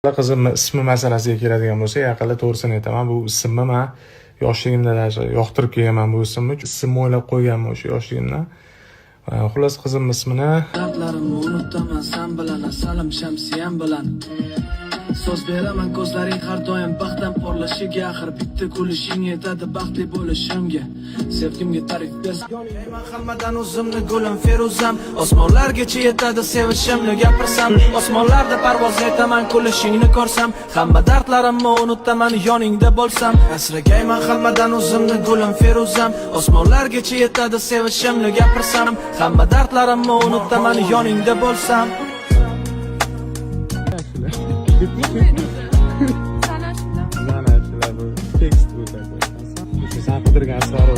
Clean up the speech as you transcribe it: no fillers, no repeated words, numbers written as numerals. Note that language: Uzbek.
Qizimni ismi masalasiga keladigan bo'lsa, yaqinda to'g'risini aytaman, bu ismni men yoshligimda yoqtirib kelganman bu ismni. Ismni o'ylab qo'yganman o'sha yoshligimdan. Xullas qizimning ismini dardlarimni unutaman san bilan, asalim shamsiyam bilan. So'z beraman ko'zlaring har doim baxtdan porlashiga, axir bitta kulishing yetadi baxtli bo'lishimga. Sevgimga ta'rif bersa, yoningman hammadan o'zimni gulim Feruzam. Osmonlargacha yetadi sevishimni gapirsam, osmonlarda parvoz etaman kulishingni ko'rsam, hamma dardlarimni unutaman yoningda bo'lsam. Asragayman hammadan o'zimni gulim Feruzam. Osmonlargacha yetadi sevishimni gapirsam, hamma dardlarimni unutaman yoningda bo'lsam. Sana bu tekst bu. Sen qidirgan asror